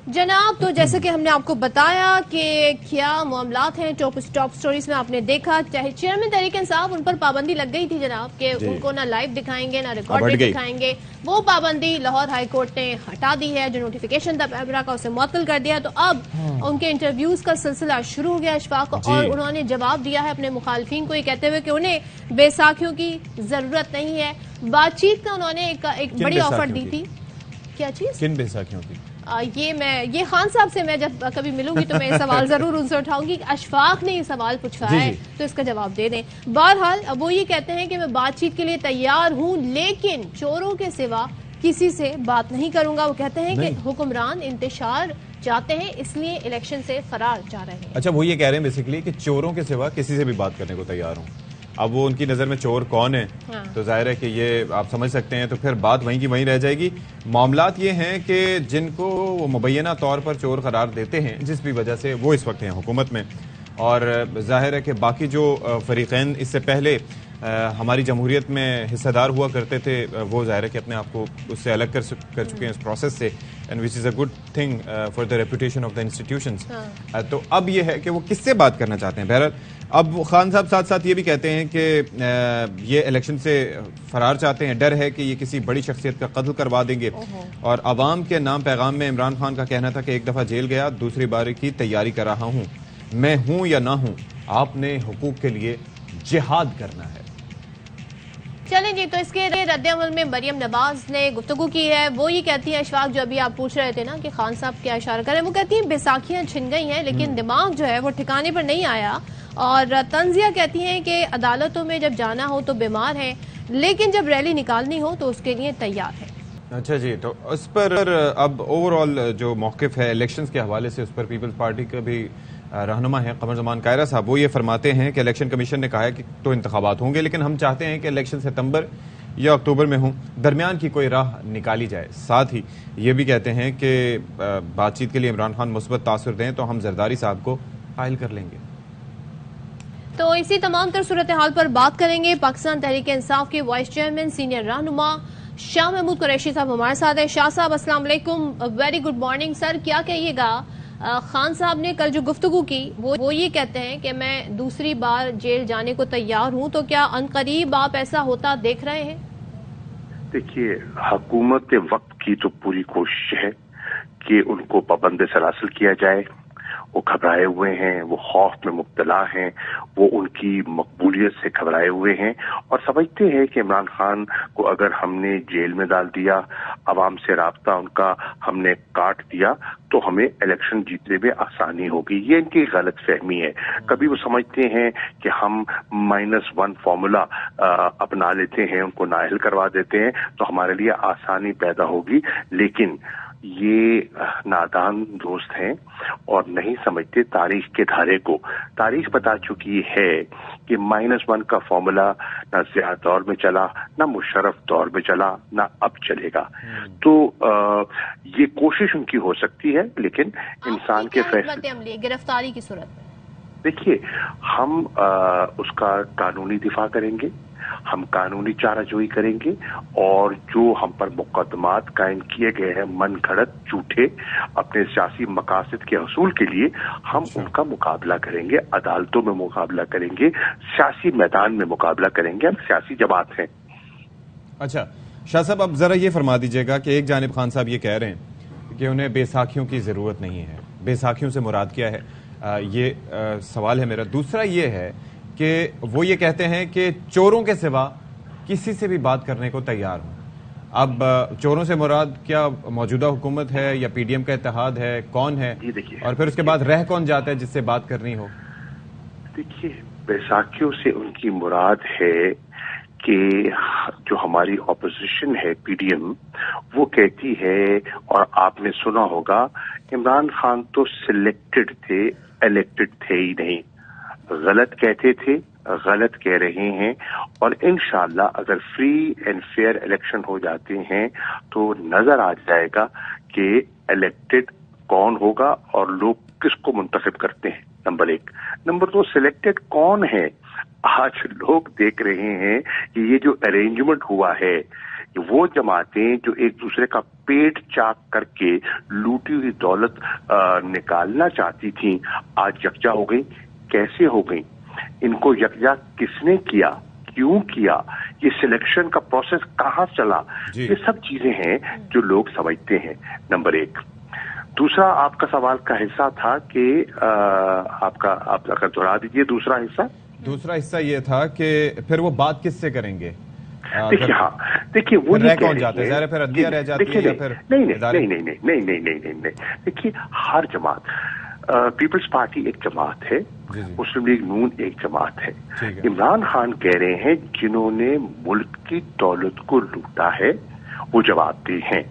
जनाब, तो जैसे कि हमने आपको बताया कि क्या मामलात हैं, टॉप स्टोरीज में आपने देखा, चाहे चेयरमैन तहरीक इंसाफ, उन पर पाबंदी लग गई थी जनाब कि उनको ना लाइव दिखाएंगे ना रिकॉर्डेड दिखाएंगे। वो पाबंदी लाहौर हाई कोर्ट ने हटा दी है। जो नोटिफिकेशन था पैमरा का उसे मुअत्तल कर दिया। तो अब उनके इंटरव्यूज का सिलसिला शुरू हो गया अशफाक, और उन्होंने जवाब दिया है अपने मुखालफिन को ये कहते हुए कि उन्हें बेसाखियों की जरूरत नहीं है। बातचीत का उन्होंने एक बड़ी ऑफर दी थी। क्या चीज? किन बेसाखियों की? ये खान साहब से मैं जब कभी मिलूंगी तो मैं ये सवाल जरूर उनसे उठाऊंगी। अशफाक ने ये सवाल पूछा है तो इसका जवाब दे दें। बहरहाल अब वो ये कहते हैं कि मैं बातचीत के लिए तैयार हूं, लेकिन चोरों के सिवा किसी से बात नहीं करूंगा। वो कहते हैं कि हुक्मरान इंतशार चाहते हैं, इसलिए इलेक्शन से फरार जा रहे हैं। अच्छा, वो ये कह रहे हैं बेसिकली कि चोरों के सिवा किसी से भी बात करने को तैयार हूं। अब वो उनकी नज़र में चोर कौन है, तो जाहिर है कि ये आप समझ सकते हैं। तो फिर बात वहीं की वहीं रह जाएगी। मामलात ये हैं कि जिनको वो मुबैना तौर पर चोर करार देते हैं, जिस भी वजह से वो इस वक्त हैं हुकूमत में, और जाहिर है कि बाकी जो फरीक़ैन इससे पहले हमारी जमहूरियत में हिस्सेदार हुआ करते थे, वो जाहिर है कि अपने आप को उससे अलग कर चुके हैं इस प्रोसेस से, and which is a good thing for the reputation of the institutions. तो अब ये है कि वो किससे बात करना चाहते हैं। बहरहाल अब खान साहब साथ साथ ये भी कहते हैं कि ये इलेक्शन से फरार चाहते हैं। डर है कि ये किसी बड़ी शख्सियत का कत्ल करवा देंगे। और आवाम के नाम पैगाम में इमरान खान का कहना था कि एक दफ़ा जेल गया, दूसरी बार की तैयारी कर रहा हूँ। मैं हूँ या ना हूँ, आपने हुकूक के लिए जिहाद करना है। चलें जी, तो इसके रद्द-ए-अमल में मरियम नवाज ने गुफ्तगू की है। वो ये कहती है अशफाक, जो अभी आप पूछ रहे थे ना कि खान साहब क्या इशारा करें, वो कहती हैं बैसाखियां छिन गई हैं लेकिन दिमाग जो है वो ठिकाने पर नहीं आया। और तंजिया कहती हैं कि अदालतों में जब जाना हो तो बीमार है, लेकिन जब रैली निकालनी हो तो उसके लिए तैयार है। अच्छा जी, तो उस पर अब ओवरऑल जो मौक़िफ़ है इलेक्शंस के हवाले से, उस पर पीपल्स पार्टी का भी रहनुमा है कमर ज़मान कायरा साहब। वो ये फरमाते हैं कि इलेक्शन कमीशन ने कहा है कि तो इंतखाबात होंगे, लेकिन हम चाहते हैं कि इलेक्शन सितंबर या अक्टूबर में हों, दरमियान की कोई राह निकाली जाए। साथ ही ये भी कहते हैं कि बातचीत के लिए इमरान खान मुस्बत तासुर दें तो हम जरदारी साहब को कायल कर लेंगे। तो इसी तमाम तर सूरत हाल पर बात करेंगे। पाकिस्तान तहरीक इंसाफ के वाइस चेयरमैन सीनियर रहनुमा शाह महमूद कुरैशी साहब हमारे साथ है। शाह साहब अस्सलाम वालेकुम, वेरी गुड मॉर्निंग सर। क्या कहिएगा, खान साहब ने कल जो गुफ्तगू की वो ये कहते हैं कि मैं दूसरी बार जेल जाने को तैयार हूं, तो क्या अनकरीब आप ऐसा होता देख रहे हैं? देखिए, हुकूमत के वक्त की तो पूरी कोशिश है कि उनको पाबंद सलासिल किया जाए। वो घबराए हुए हैं, वो खौफ में मुब्तला हैं, वो उनकी मकबूलियत से घबराए हुए हैं और समझते हैं कि इमरान खान को अगर हमने जेल में डाल दिया, आवाम से राब्ता उनका हमने काट दिया, तो हमें इलेक्शन जीतने में आसानी होगी। ये इनकी गलत फहमी है। कभी वो समझते हैं कि हम -1 फॉर्मूला अपना लेते हैं, उनको नाअहल करवा देते हैं तो हमारे लिए आसानी पैदा होगी, लेकिन ये नादान दोस्त हैं और नहीं समझते तारीख के धारे को। तारीख बता चुकी है कि -1 का फॉर्मूला ना ज़िया दौर में चला, ना मुशर्रफ दौर में चला, ना अब चलेगा। तो ये कोशिश उनकी हो सकती है, लेकिन इंसान के फैसले गिरफ्तारी की सूरत में देखिए, हम उसका कानूनी दिफा करेंगे, हम कानूनी चाराजोई करेंगे और जो हम पर मुकदमात कायम किए गए हैं मन घड़त झूठे अपने सियासी मकासद के हसूल के लिए, हम उनका मुकाबला करेंगे, अदालतों में मुकाबला करेंगे, सियासी मैदान में मुकाबला करेंगे। हम सियासी जमात हैं। अच्छा शाह साहब, अब जरा ये फरमा दीजिएगा कि एक जानिब खान साहब ये कह रहे हैं कि उन्हें बैसाखियों की जरूरत नहीं है, बैसाखियों से मुराद क्या है, ये सवाल है मेरा। दूसरा ये है कि वो ये कहते हैं कि चोरों के सिवा किसी से भी बात करने को तैयार हूं। अब चोरों से मुराद क्या मौजूदा हुकूमत है या पीडीएम का इत्तेहाद है, कौन है? और फिर उसके बाद रह कौन जाता है जिससे बात करनी हो? देखिए, बैसाखियों से उनकी मुराद है कि जो हमारी ऑपोजिशन है पीडीएम, वो कहती है, और आपने सुना होगा, इमरान खान तो सिलेक्टेड थे, इलेक्टेड थे ही नहीं। गलत कहते थे, गलत कह रहे हैं, और इंशाअल्लाह अगर फ्री एंड फेयर इलेक्शन हो जाते हैं तो नजर आ जाएगा कि इलेक्टेड कौन होगा और लोग किसको मुंतखब करते हैं, नंबर 1। नंबर 2, सिलेक्टेड कौन है। आज लोग देख रहे हैं कि ये जो अरेंजमेंट हुआ है, وہ جماعتیں جو ایک دوسرے کا پیٹ چاک کر کے لوٹی ہوئی دولت نکالنا چاہتی تھیں آج یکجا ہو گئی. کیسے ہو گئی؟ ان کو یکجا کس نے کیا، کیوں کیا، یہ سلیکشن کا پروسیس کہاں چلا، یہ سب چیزیں ہیں جو لوگ سمجھتے ہیں. نمبر ایک. دوسرا آپ کا سوال کا حصہ تھا کہ آپ اگر دوہرا دیجیے دوسرا حصہ. دوسرا حصہ یہ تھا کہ پھر وہ بات کس سے کریں گے؟ دیکھیے وہ رہ کون جاتے ہیں؟ ظاہر پھر عدلیہ رہ جاتی ہے یا پھر نہیں. دیکھیے ہر جماعت، پیپلز پارٹی ایک جماعت ہے، مسلم لیگ نون ایک جماعت ہے. عمران خان کہہ رہے ہیں جنہوں نے ملک کی دولت کو لوٹا ہے وہ جواب دہ ہیں،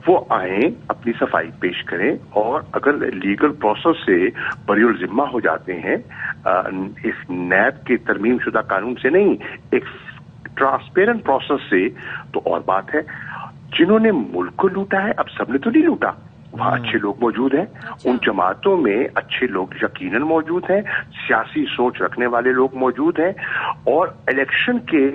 وہ آئیں اپنی صفائی پیش کریں، اور اگر لیگل پروسیس سے بری الذمہ ہو جاتے ہیں اس نیب کے ترمیم شدہ قانون سے نہیں، ایک ٹرانسپیرنٹ پروسیس سے، تو اور بات ہے. جنہوں نے ملک کو لوٹا ہے، اب سب نے تو نہیں لوٹا، وہاں اچھے لوگ موجود ہیں، ان جماعتوں میں اچھے لوگ یقیناً موجود ہیں، سیاسی سوچ رکھنے والے لوگ موجود ہیں، اور الیکشن کے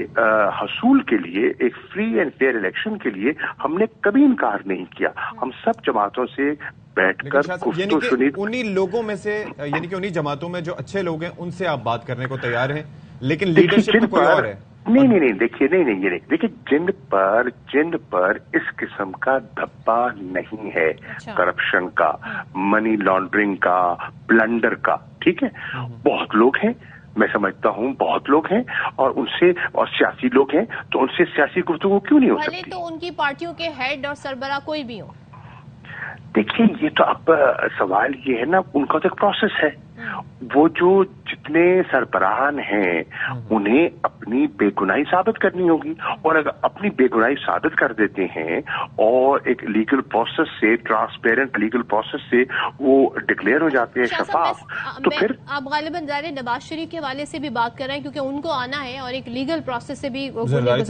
حصول کے لیے، ایک فری اینڈ فیئر الیکشن کے لیے ہم نے کبھی انکار نہیں کیا. ہم سب جماعتوں سے بیٹھ کر یعنی کہ انہی لوگوں میں سے، یعنی کہ انہی جماعتوں میں جو اچھے لوگ ہیں ان سے آپ بات کرنے کو تیار ہیں، لیکن لیڈرشپ تو کوئی اور ہے. نہیں دیکھیے جن پر اس قسم کا دھبا نہیں ہے، کرپشن کا، منی لانڈرنگ کا، پلنڈر کا، ٹھیک ہے، بہت لوگ ہیں، میں سمجھتا ہوں بہت لوگ ہیں، اور ان سے، اور سیاسی لوگ ہیں، تو ان سے سیاسی گفتگو کیوں نہیں ہو سکتی؟ تو ان کی پارٹیوں کے ہیڈ اور سربراہ کوئی بھی ہو. دیکھیے یہ تو اب سوال یہ ہے نا، ان کا تو ایک پروسیس ہے. وہ جو جتنے سربراہان ہیں انہیں اپنی بے گناہی ثابت کرنی ہوگی، اور اگر اپنی بے گناہی ثابت کر دیتے ہیں اور ایک لیگل پروسیس سے، ٹرانسپیرنٹ لیگل پروسیس سے وہ ڈکلیئر ہو جاتے ہیں شفاف، تو پھر آپ غالباً ظاہر نواز شریف کے حوالے سے بھی بات کر رہے ہیں، کیونکہ ان کو آنا ہے اور ایک لیگل پروسیس سے بھی زرداری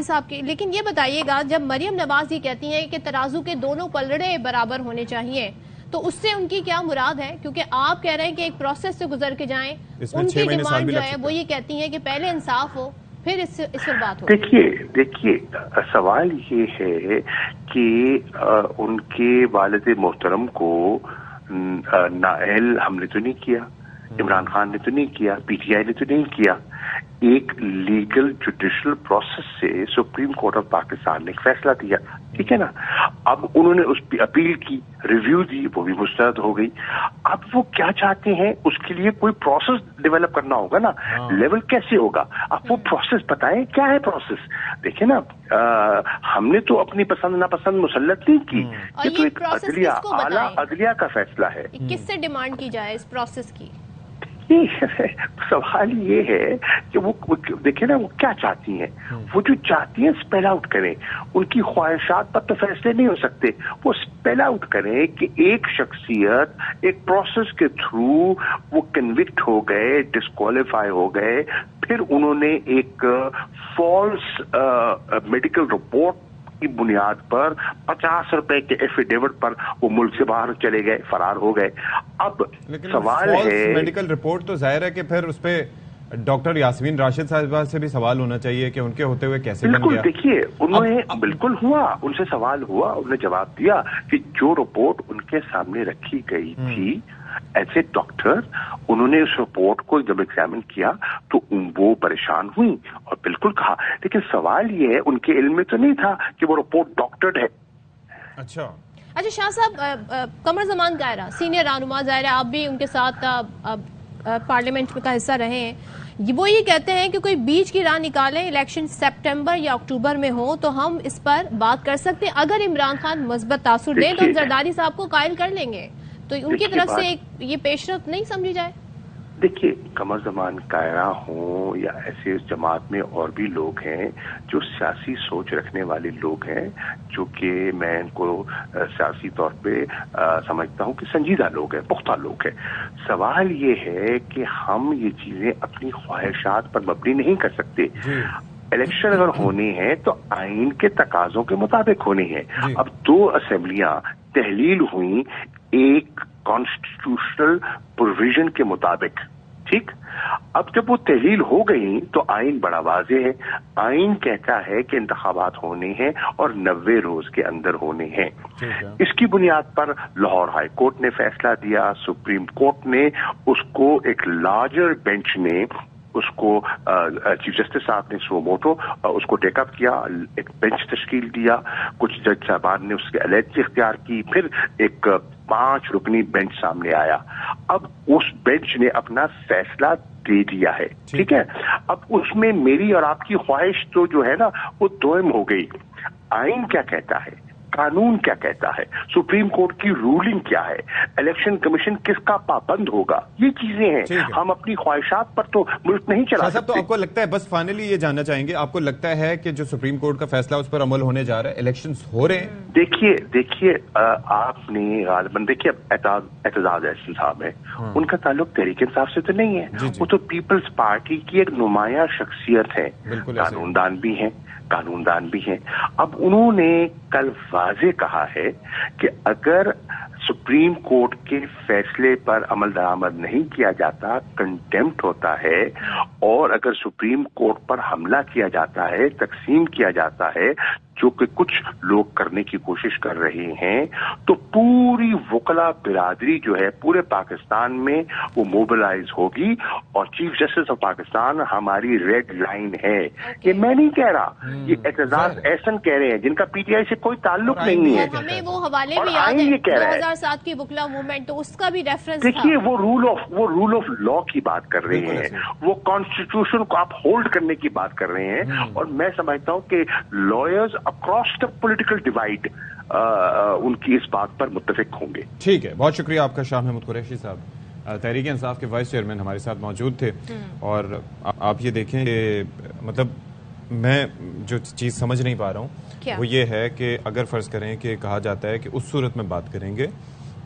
صاحب کی. لیکن یہ بتائیے گا، جب مریم نواز یہ کہتی ہیں کہ ترازو کے دونوں پلڑے برابر ہونے چاہیے، تو اس سے ان کی کیا مراد ہے؟ کیونکہ آپ کہہ رہے ہیں کہ ایک پروسیس سے گزر کے جائیں، ان کی ڈیمانڈ جو ہے وہ یہ کہتی ہیں کہ پہلے انصاف ہو پھر اس پر بات ہو. دیکھیے سوال یہ ہے کہ ان کے والد محترم کو نااہل ہم نے تو نہیں کیا، عمران خان نے تو نہیں کیا، پی ٹی آئی نے تو نہیں کیا. ایک لیگل جوڈیشل پروسیس سے سپریم کورٹ آف پاکستان نے ایک فیصلہ دیا، ٹھیک ہے نا. اب انہوں نے اس پہ اپیل کی، ریویو دی، وہ بھی مسترد ہو گئی. اب وہ کیا چاہتے ہیں؟ اس کے لیے کوئی پروسیس ڈیولپ کرنا ہوگا نا. لیول کیسے ہوگا؟ آپ وہ پروسیس بتائیں، کیا ہے پروسیس؟ دیکھیں نا، ہم نے تو اپنی پسند ناپسند مسلط نہیں کی، یہ تو ایک عدلیہ، اعلیٰ عدلیہ کا فیصلہ ہے. کس سے ڈیمانڈ کی جائے اس پروسیس کی؟ سوال یہ ہے کہ وہ دیکھیں نا وہ کیا چاہتی ہیں. وہ جو چاہتی ہیں اسپیل آؤٹ کریں، ان کی خواہشات پر تو فیصلے نہیں ہو سکتے. وہ اسپیل آؤٹ کریں کہ ایک شخصیت ایک پروسیس کے تھرو وہ کنوکٹ ہو گئے، ڈسکوالیفائی ہو گئے، پھر انہوں نے ایک فالس میڈیکل رپورٹ کی بنیاد پر 50 روپے کے ایفیڈیوٹ پر وہ ملک سے باہر چلے گئے، فرار ہو گئے. اب سوال ہے، میڈیکل رپورٹ تو ظاہر ہے کہ پھر اس پہ ڈاکٹر یاسمین راشد صاحبہ سے بھی سوال ہونا چاہیے کہ ان کے ہوتے ہوئے کیسے بن گیا. دیکھیے انہوں نے بالکل ہوا، ان سے سوال ہوا، انہوں نے جواب دیا کہ جو رپورٹ ان کے سامنے رکھی گئی تھی ایز اے ڈاکٹر، انہوں نے اس رپورٹ کو جب ایگزامن کیا تو وہ پریشان ہوئی اور بالکل کہا. لیکن سوال یہ ہے ان کے علم میں تو نہیں تھا کہ وہ رپورٹ ڈاکٹرڈ ہے. اچھا شاہ صاحب، قمر زمان قاہرہ سینئر رہنما، ظاہر ہے آپ بھی ان کے ساتھ پارلیمنٹ کا حصہ رہے ہیں، وہ یہ کہتے ہیں کہ کوئی بیچ کی راہ نکالیں، الیکشن سپٹمبر یا اکتوبر میں ہو تو ہم اس پر بات کر سکتے ہیں. اگر عمران خان مثبت تاثر دیں تو زرداری صاحب کو قائل کر لیں گے، تو ان کی طرف سے یہ پیش رفت نہیں سمجھی جائے؟ دیکھیے قمر زمان قاہرہ ہوں یا ایسے اس جماعت میں اور بھی لوگ ہیں جو سیاسی سوچ رکھنے والے لوگ ہیں، جو کہ میں ان کو سیاسی طور پہ سمجھتا ہوں کہ سنجیدہ لوگ ہیں، پختہ لوگ ہیں. سوال یہ ہے کہ ہم یہ چیزیں اپنی خواہشات پر مبنی نہیں کر سکتے. الیکشن اگر ہونی ہے تو آئین کے تقاضوں کے مطابق ہونی ہے. اب 2 اسمبلیاں تحلیل ہوئیں ایک کانسٹیٹیوشنل پروویژن کے مطابق، ठीक। अब जब वो तहलील हो गई तो आइन बड़ा वाज़ेह है। आइन कहता है कि इंतखाबात होने हैं और 90 रोज के अंदर होने हैं। इसकी बुनियाद पर लाहौर हाई कोर्ट ने फैसला दिया, सुप्रीम कोर्ट ने उसको एक लार्जर बेंच ने उसको चीफ जस्टिस साहब ने सो मोटो उसको टेकअप किया, एक बेंच तश्कील दिया, कुछ जज साहबान ने उसके अलैगी इख्तियार की, फिर एक 5 रुकनी बेंच सामने आया। अब उस बेंच ने अपना फैसला दे दिया है, ठीक है। अब उसमें मेरी और आपकी ख्वाहिश तो जो है ना वो दोयम हो गई। आइन क्या कहता है, कानून क्या कहता है, सुप्रीम कोर्ट की रूलिंग क्या है, इलेक्शन कमीशन किसका पाबंद होगा, ये चीजें हैं। हम अपनी ख्वाहिशात पर तो मुल्क नहीं चला सकते। तो आपको लगता है, बस फाइनली ये जानना चाहेंगे, आपको लगता है कि जो सुप्रीम कोर्ट का फैसला उस पर अमल होने जा रहा है, इलेक्शंस हो रहे हैं? देखिए आपने गालिबन देखिए एतजाज एहसन साहब है, उनका ताल्लुक तहरीक इंसाफ से तो नहीं है, वो तो पीपल्स पार्टी की एक नुमाया शख्सियत है, कानूनदान भी हैं। अब उन्होंने कल वाज़ेह कहा है कि अगर सुप्रीम कोर्ट के फैसले पर अमल दरामद नहीं किया जाता, कंटेम्प्ट होता है, और अगर सुप्रीम कोर्ट पर हमला किया जाता है, तकसीम किया जाता है, जो कि कुछ लोग करने की कोशिश कर रहे हैं, तो पूरी वकला बिरादरी जो है पूरे पाकिस्तान में वो मोबिलाइज होगी। और चीफ जस्टिस ऑफ पाकिस्तान हमारी रेड लाइन है। ये मैं नहीं कह रहा, ये एतजाज एहसन कह रहे हैं, जिनका पीटीआई से कोई ताल्लुक नहीं है। हमें वो हवाले भी याद है 2007 की वकला मूवमेंट, तो उसका भी रेफरेंस देखिए, वो रूल ऑफ लॉ की बात कर रहे हैं, वो कॉन्स्टिट्यूशन को आप होल्ड करने की बात कर रहे हैं। और मैं समझता हूं कि lawyers across the political divide उनकी इस बात पर मुत्तफिक होंगे। ठीक है, बहुत शुक्रिया आपका शाह महमूद कुरैशी साहब, तहरीक इंसाफ के वाइस चेयरमैन हमारे साथ मौजूद थे। और आप ये देखें कि मतलब मैं जो चीज़ समझ नहीं पा रहा हूँ वो ये है कि अगर फर्ज करें कि कहा जाता है कि उस सूरत में बात करेंगे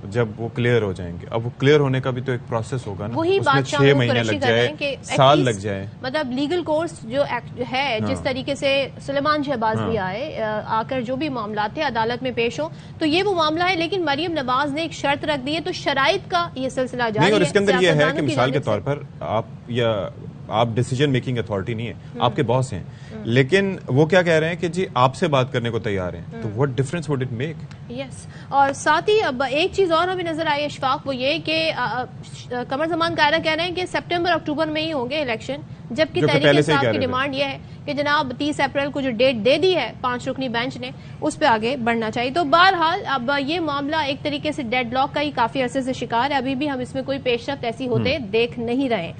जब वो क्लियर हो जाएंगे, अब वो क्लियर होने का भी तो एक प्रोसेस होगा ना, वही उसमें 6 महीने लग जाए, साल लग जाए। मतलब लीगल कोर्स जो है, जिस तरीके से सुलेमान शहबाज भी आए, आकर जो भी मामला थे अदालत में पेश हो, तो ये वो मामला है। लेकिन मरियम नवाज ने एक शर्त रख दी है, तो शराइत का ये सिलसिला जारी है। और इसके अंदर ये है कि मिसाल के तौर पर आप डिसीजन मेकिंग अथॉरिटी नहीं है, आपके बॉस हैं, लेकिन वो क्या कह रहे हैं कि जी आपसे बात करने को तैयार हैं, तो what difference would it make? Yes. और साथ ही अब एक चीज और हमें नजर आई इशफाक, वो ये कि कमर जमान कायरा कह रहे हैं कि सितंबर अक्टूबर में ही होंगे इलेक्शन, जबकि तहरीक इंसाफ की डिमांड ये है कि जनाब 30 अप्रैल को जो डेट दे दी है 5 रुकनी बेंच ने, उस पर आगे बढ़ना चाहिए। तो बहरहाल अब ये मामला एक तरीके से डेडलॉक का ही काफी अरसे से शिकार है, अभी भी हम इसमें कोई पेशरफ्त ऐसी होते देख नहीं रहे।